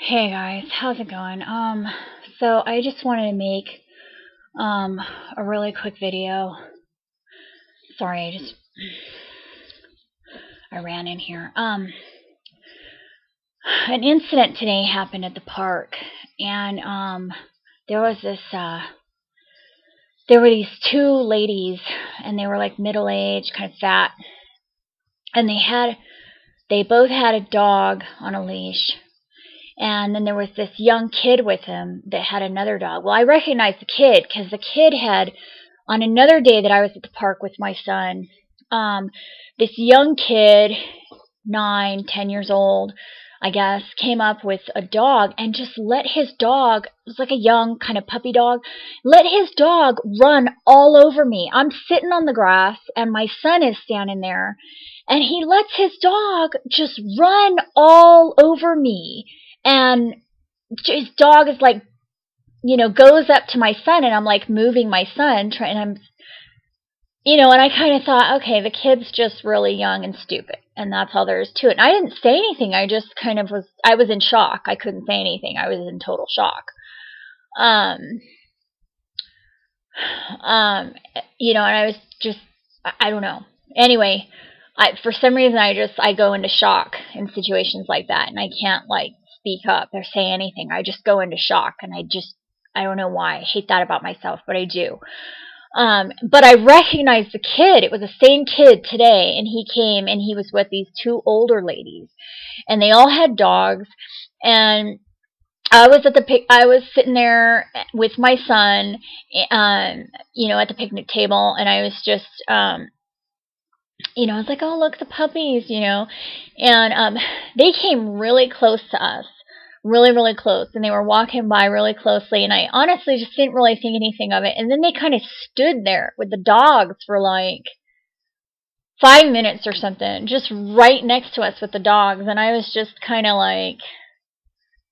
Hey guys, how's it going? So I just wanted to make a really quick video. Sorry, I ran in here. An incident today happened at the park, and there was there were these two ladies, and they were like middle-aged, kind of fat, and they both had a dog on a leash. And then there was this young kid with him that had another dog. Well, I recognized the kid because the kid had, on another day that I was at the park with my son, this young kid, 9, 10 years old, I guess, came up with a dog and just let his dog, it was like a young kind of puppy dog, let his dog run all over me. I'm sitting on the grass and my son is standing there and he lets his dog just run all over me. And his dog is like, goes up to my son, and I'm like moving my son, and I kind of thought, okay, the kid's just really young and stupid, and that's all there is to it. And I didn't say anything. I just kind of I was in shock. I couldn't say anything. I was in total shock. And I was just, I don't know. Anyway, for some reason, I go into shock in situations like that, and I can't, speak up or say anything. I just go into shock, and I don't know why. I hate that about myself, but I do. But I recognized the kid. It was the same kid today, and he came, and he was with these two older ladies, and they all had dogs, and I was sitting there with my son, at the picnic table, and I was just, I was like, oh, look, the puppies, and they came really close to us, really, really close, and they were walking by really closely, and I honestly just didn't really think anything of it, and then they kind of stood there with the dogs for 5 minutes or something, just right next to us with the dogs, and I was just kind of like,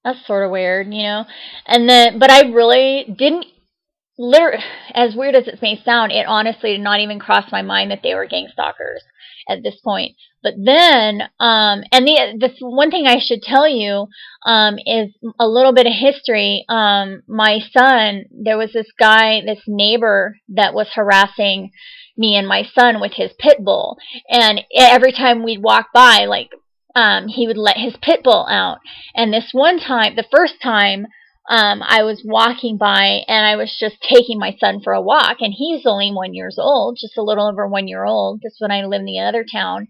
that's sort of weird, and then, but I really didn't, as weird as it may sound, it honestly did not even cross my mind that they were gang stalkers at this point. But then, this one thing I should tell you is a little bit of history. My son, there was this guy, this neighbor that was harassing me and my son with his pit bull, and every time we'd walk by, he would let his pit bull out. And this one time, the first time, I was walking by, and I was just taking my son for a walk, and he's only 1 year old, just a little over 1 year old. This is when I live in the other town.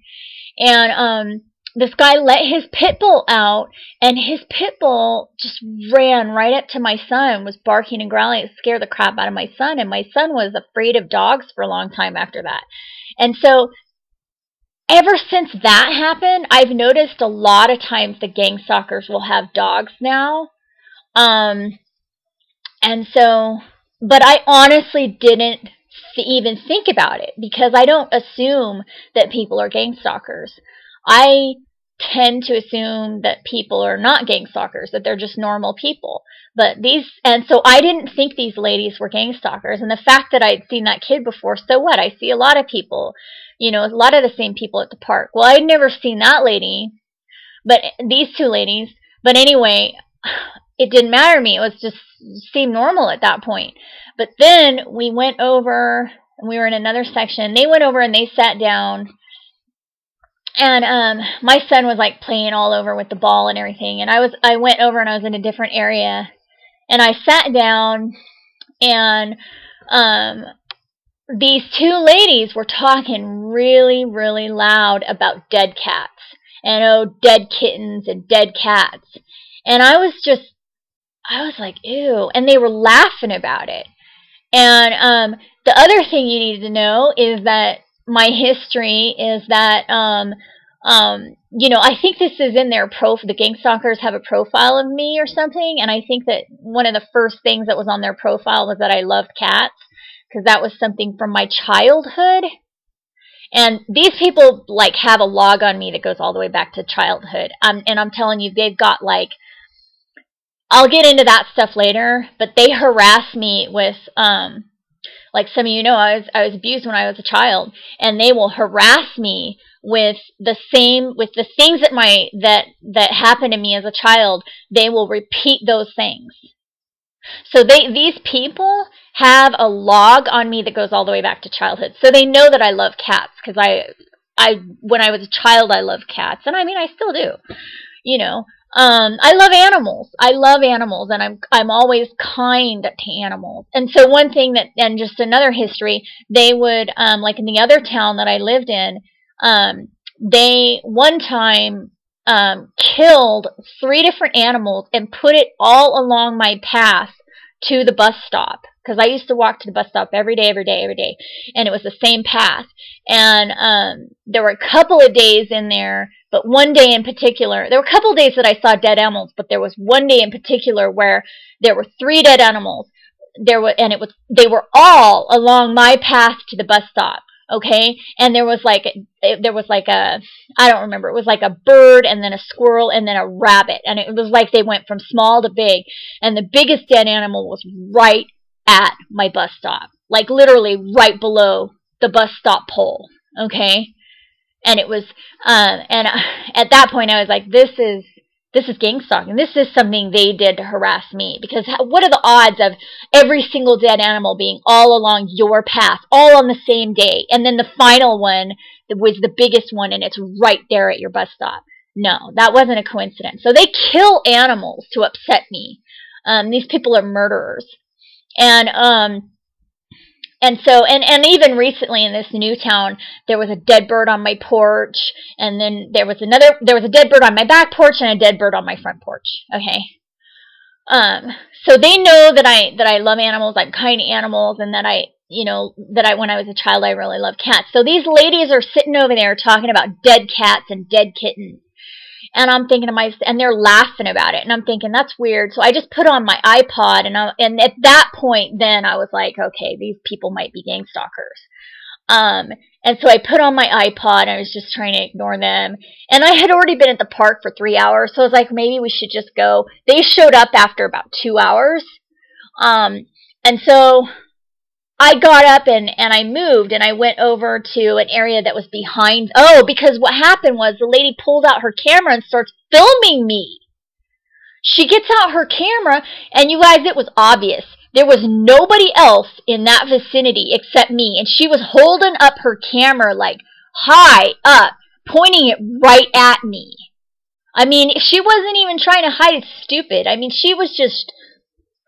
And this guy let his pit bull out, and his pit bull just ran right up to my son, was barking and growling. It scared the crap out of my son, and my son was afraid of dogs for a long time after that. And so ever since that happened, I've noticed a lot of times the gang stalkers will have dogs now. And so, but I honestly didn't even think about it, because I don't assume that people are gang stalkers. I tend to assume that people are not gang stalkers, that they're just normal people. And so I didn't think these ladies were gang stalkers. And the fact that I'd seen that kid before, so what? I see a lot of people, a lot of the same people at the park. Well, I'd never seen that lady, but these two ladies. But anyway, it didn't matter to me. It was just seemed normal at that point. But then we went over, and we were in another section. They went over and they sat down, and my son was playing all over with the ball and everything. And I went over, and I was in a different area, and I sat down, and these two ladies were talking really, really loud about dead cats, and dead kittens and dead cats. And I was like, ew. And they were laughing about it. And the other thing you need to know is that my history is that, I think this is in their the gang stalkers have a profile of me or something. And I think that one of the first things that was on their profile was that I loved cats, because that was something from my childhood. And these people, have a log on me that goes all the way back to childhood. And I'm telling you, they've got, I'll get into that stuff later, but they harass me with, some of you know, I was abused when I was a child, and they will harass me with the things that happened to me as a child. They will repeat those things. So these people have a log on me that goes all the way back to childhood. So they know that I love cats, because when I was a child, I loved cats, and I mean, I still do. You know, I love animals. I love animals, and I'm always kind to animals. And so one thing and just another history, they would, like in the other town that I lived in, they one time killed 3 different animals and put it all along my path to the bus stop, because I used to walk to the bus stop every day, and it was the same path. And there were a couple of days in there, but one day in particular, there were a couple of days that I saw dead animals, but there was one day in particular where there were 3 dead animals. They were all along my path to the bus stop. Okay, and there was like a, I don't remember, it was like a bird, and then a squirrel, and then a rabbit, and it was like they went from small to big, and the biggest dead animal was right at my bus stop, like literally right below the bus stop pole. Okay, and it was, and at that point I was like, this is gang stalking. This is something they did to harass me, because what are the odds of every single dead animal being all along your path, all on the same day, and then the final one was the biggest one, and it's right there at your bus stop? No, that wasn't a coincidence. So they kill animals to upset me. These people are murderers. And so, and even recently in this new town, there was a dead bird on my porch, and then there was a dead bird on my back porch, and a dead bird on my front porch. Okay. So they know that I love animals, I'm kind to animals, and that when I was a child, I really loved cats. So these ladies are sitting over there talking about dead cats and dead kittens. And I'm thinking to myself, and they're laughing about it, and I'm thinking, that's weird. So I just put on my iPod, and at that point, then I was like, okay, these people might be gang stalkers. And so I put on my iPod, and I was just trying to ignore them. And I had already been at the park for 3 hours, so I was like, maybe we should just go. They showed up after about 2 hours. And so I got up and I moved, and I went over to an area that was behind. Oh, because what happened was the lady pulled out her camera and starts filming me. She gets out her camera, and you guys, it was obvious. There was nobody else in that vicinity except me, and she was holding up her camera like high up, pointing it right at me. I mean, she wasn't even trying to hide it, stupid. I mean, she was just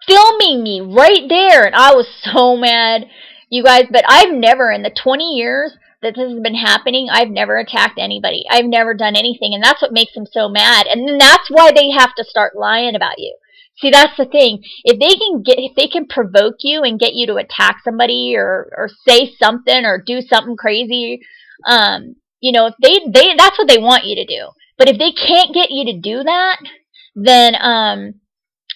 filming me right there, and I was so mad, you guys. But I've never, in the 20 years that this has been happening, I've never attacked anybody. I've never done anything, and that's what makes them so mad. And then that's why they have to start lying about you. See, that's the thing. If they can provoke you and get you to attack somebody or say something or do something crazy, if they that's what they want you to do. But if they can't get you to do that, then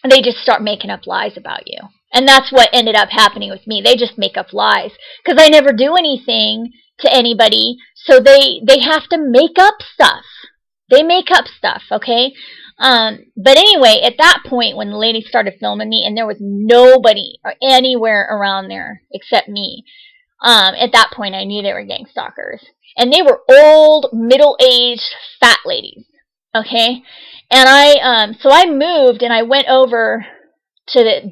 they just start making up lies about you. And that's what ended up happening with me. They just make up lies, because I never do anything to anybody, so they have to make up stuff. They make up stuff, okay? But anyway, at that point, when the lady started filming me, and there was nobody anywhere around there except me, at that point I knew they were gang stalkers. And they were old, middle-aged, fat ladies, okay? And so I moved, and I went over to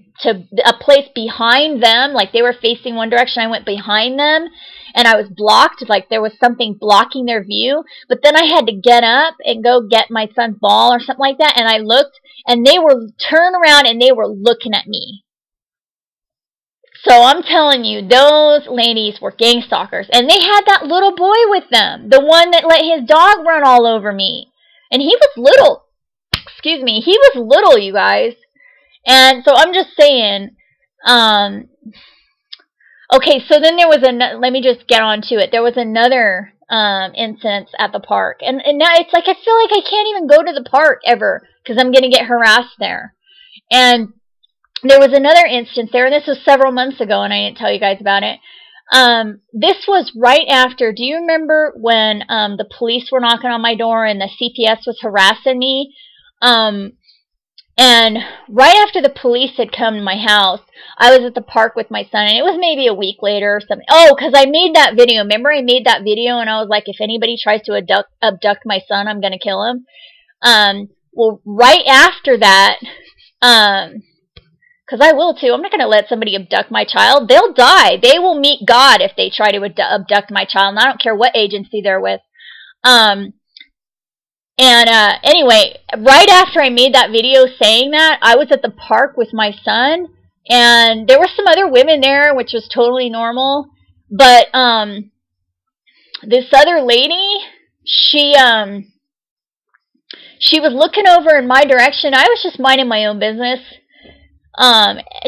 a place behind them, like they were facing one direction. I went behind them, and I was blocked, like there was something blocking their view. But then I had to get up and go get my son's ball or something like that, and I looked, and they were turned around, and they were looking at me. So I'm telling you, those ladies were gang stalkers, and they had that little boy with them, the one that let his dog run all over me. And he was little. Excuse me, he was little, you guys. And so I'm just saying, okay, so then there was let me just get on to it. There was another incident at the park. And now it's like, I feel like I can't even go to the park ever, because I'm going to get harassed there. And there was another instance there, and this was several months ago, and I didn't tell you guys about it. This was right after, do you remember when the police were knocking on my door and the CPS was harassing me? And right after the police had come to my house, I was at the park with my son, and it was maybe a week later or something. Oh, because I made that video. Remember I made that video, and I was like, if anybody tries to abduct my son, I'm going to kill him. Well, right after that, because I will too. I'm not going to let somebody abduct my child. They'll die. They will meet God if they try to abduct my child, and I don't care what agency they're with. Anyway, right after I made that video saying that, I was at the park with my son, and there were some other women there, which was totally normal. But this other lady, she was looking over in my direction. I was just minding my own business.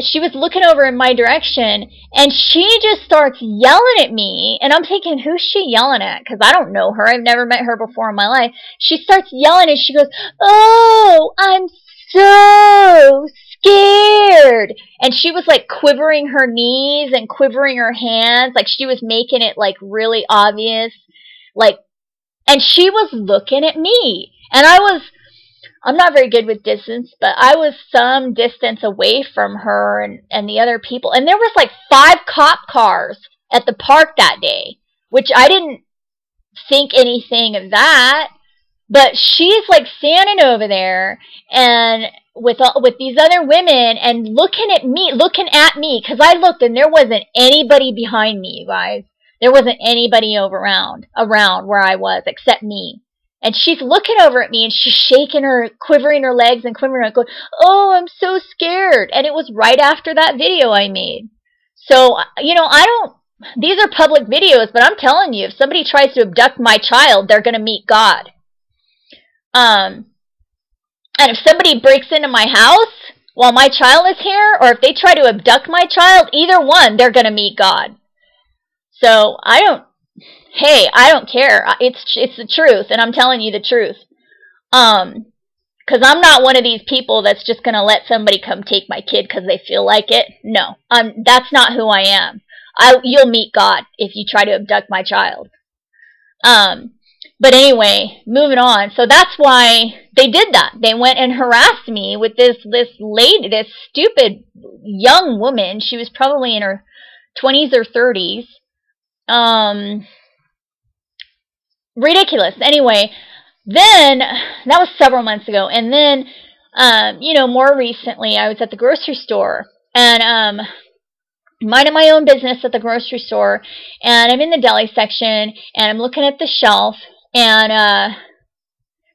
She was looking over in my direction, and she just starts yelling at me, and I'm thinking, who's she yelling at? Because I don't know her. I've never met her before in my life. She starts yelling, and she goes, "Oh, I'm so scared." And she was like quivering her knees and quivering her hands, like she was making it like really obvious, like, and she was looking at me, and I'm not very good with distance, but I was some distance away from her and the other people. And there was like 5 cop cars at the park that day, which I didn't think anything of that. But she's like standing over there and with these other women and looking at me, because I looked and there wasn't anybody behind me, you guys. There wasn't anybody around where I was except me. And she's looking over at me, and she's shaking her, quivering her legs and quivering her, going, "Oh, I'm so scared." And it was right after that video I made. So, you know, these are public videos, but I'm telling you, if somebody tries to abduct my child, they're going to meet God. And if somebody breaks into my house while my child is here, or if they try to abduct my child, either one, they're going to meet God. So, hey, I don't care. It's the truth, and I'm telling you the truth. Because I'm not one of these people that's just going to let somebody come take my kid because they feel like it. No, that's not who I am. You'll meet God if you try to abduct my child. But anyway, moving on. So that's why they did that. They went and harassed me with this lady, this stupid young woman. She was probably in her 20s or 30s. Ridiculous. Anyway, then, that was several months ago, and then, you know, more recently, I was at the grocery store, and, minding my own business at the grocery store, and I'm in the deli section, and I'm looking at the shelf, and,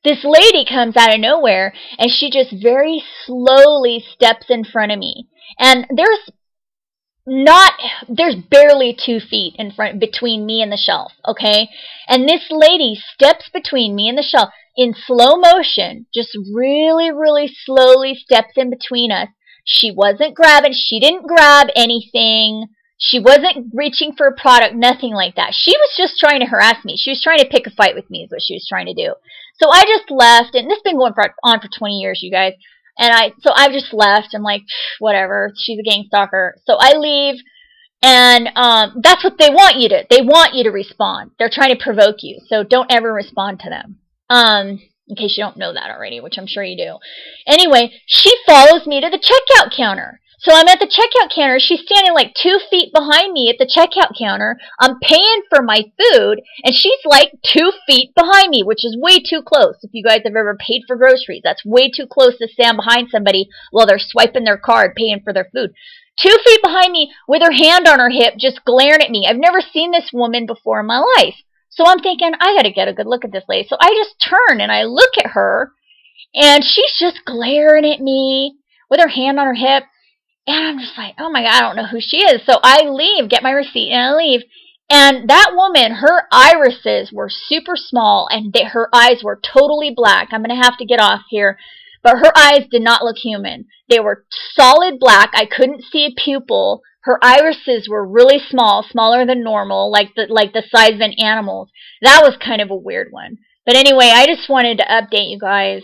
this lady comes out of nowhere, and she just very slowly steps in front of me, and there's barely 2 feet between me and the shelf, okay? And this lady steps between me and the shelf in slow motion, just really, really slowly steps in between us. She didn't grab anything. She wasn't reaching for a product, nothing like that. She was just trying to harass me. She was trying to pick a fight with me is what she was trying to do. So I just left, and this has been going on for 20 years, you guys. And so I just left. I'm like, whatever. She's a gang stalker. So I leave, and that's what they want you to respond. They're trying to provoke you. So don't ever respond to them. In case you don't know that already, which I'm sure you do. Anyway, she follows me to the checkout counter. So I'm at the checkout counter. She's standing like 2 feet behind me at the checkout counter. I'm paying for my food, and she's like 2 feet behind me, which is way too close. If you guys have ever paid for groceries, that's way too close to stand behind somebody while they're swiping their card, paying for their food. 2 feet behind me with her hand on her hip, just glaring at me. I've never seen this woman before in my life. So I'm thinking, I got to get a good look at this lady. So I just turn and I look at her, and she's just glaring at me with her hand on her hip. And I'm just like, oh my God, I don't know who she is. So I leave, get my receipt, and I leave. And that woman, her irises were super small, and her eyes were totally black. I'm going to have to get off here. But her eyes did not look human. They were solid black. I couldn't see a pupil. Her irises were really small, smaller than normal, like the size of an animal's. That was kind of a weird one. But anyway, I just wanted to update you guys.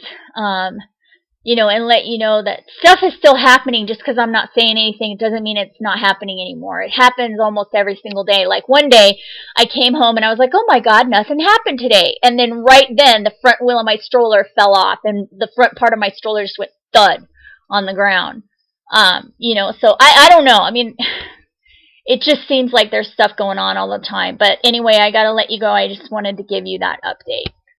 You know, and let you know that stuff is still happening. Just because I'm not saying anything, it doesn't mean it's not happening anymore. It happens almost every single day. Like one day, I came home and I was like, oh my God, nothing happened today. And then right then, the front wheel of my stroller fell off, and the front part of my stroller just went thud. on the ground. You know, so I don't know. I mean, it just seems like there's stuff going on all the time. But anyway, I got to let you go. I just wanted to give you that update.